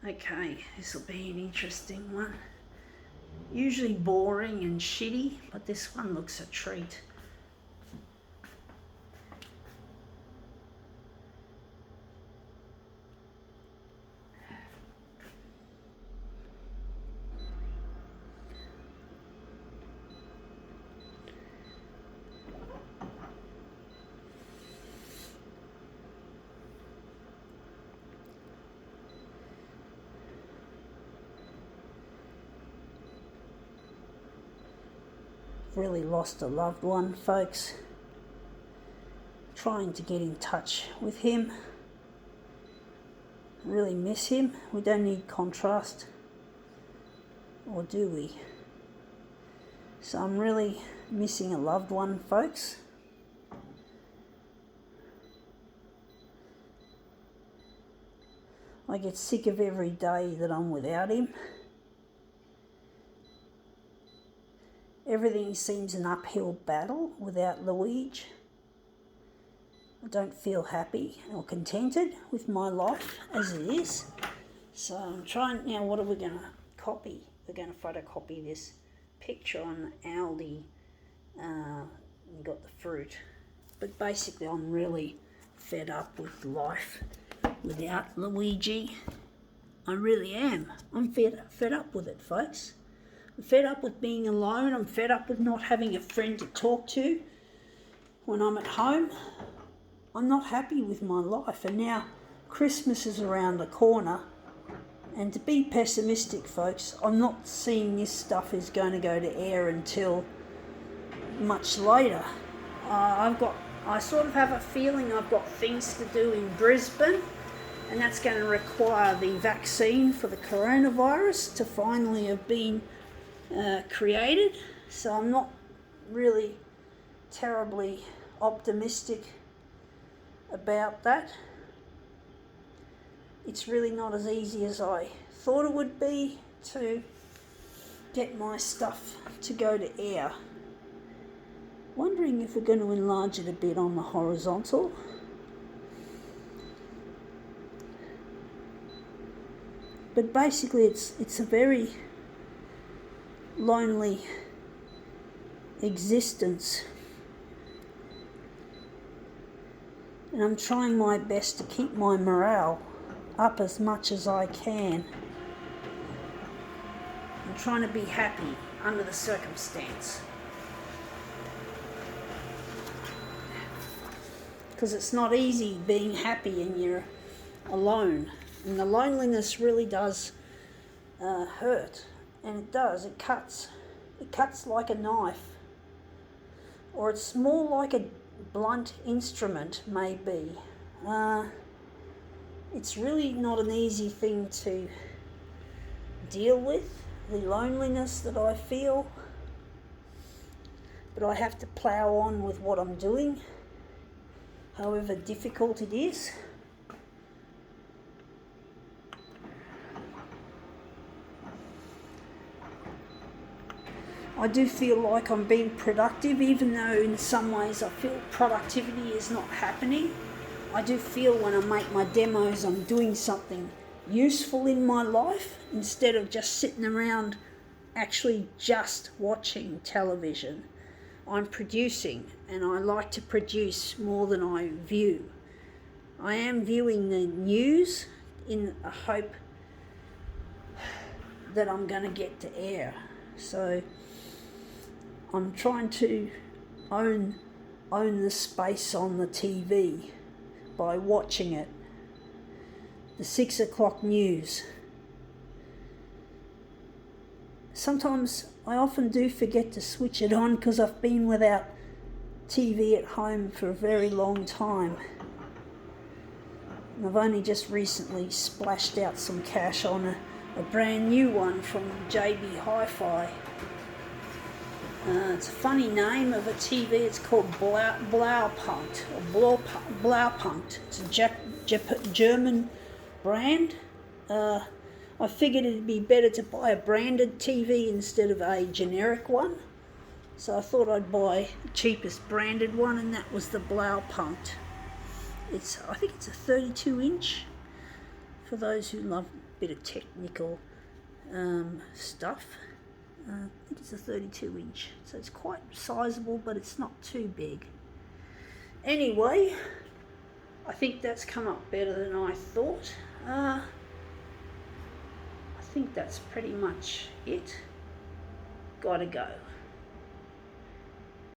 Okay, this will be an interesting one. Usually boring and shitty, but this one looks a treat. Really lost a loved one, folks. Trying to get in touch with him. Really miss him. We don't need contrast, or do we? So I'm really missing a loved one, folks. I get sick of every day that I'm without him. Everything seems an uphill battle without Luigi. I don't feel happy or contented with my life as it is. So I'm trying, now what are we going to copy? We're going to photocopy this picture on Aldi. You got the fruit. But basically I'm really fed up with life without Luigi. I really am. I'm fed up with it, folks. I'm fed up with being alone. I'm fed up with not having a friend to talk to when I'm at home. I'm not happy with my life, and now Christmas is around the corner, and to be pessimistic, folks, I'm not seeing this stuff is going to go to air until much later. I sort of have a feeling I've got things to do in Brisbane, and that's going to require the vaccine for the coronavirus to finally have been created. So I'm not really terribly optimistic about that. It's really not as easy as I thought it would be to get my stuff to go to air. Wondering if we're going to enlarge it a bit on the horizontal. But basically it's a very lonely existence, and I'm trying my best to keep my morale up as much as I can. I'm trying to be happy under the circumstance, because it's not easy being happy and you're alone, and the loneliness really does hurt. And it does, it cuts like a knife, or it's more like a blunt instrument, maybe. It's really not an easy thing to deal with, the loneliness that I feel, but I have to plough on with what I'm doing, however difficult it is. I do feel like I'm being productive, even though in some ways I feel productivity is not happening. I do feel when I make my demos I'm doing something useful in my life instead of just sitting around actually just watching television. I'm producing, and I like to produce more than I view. I am viewing the news in a hope that I'm going to get to air. So I'm trying to own the space on the TV by watching it. The 6 o'clock news. Sometimes I often do forget to switch it on because I've been without TV at home for a very long time. And I've only just recently splashed out some cash on a brand new one from JB Hi-Fi. It's a funny name of a TV. It's called Blaupunkt, or Blaupunkt. It's a German brand. I figured it'd be better to buy a branded TV instead of a generic one. So I thought I'd buy the cheapest branded one, and that was the Blaupunkt. I think it's a 32 inch for those who love bit of technical stuff. I think it's a 32 inch, so it's quite sizable, but it's not too big. Anyway, I think that's come up better than I thought. I think that's pretty much it. Gotta go.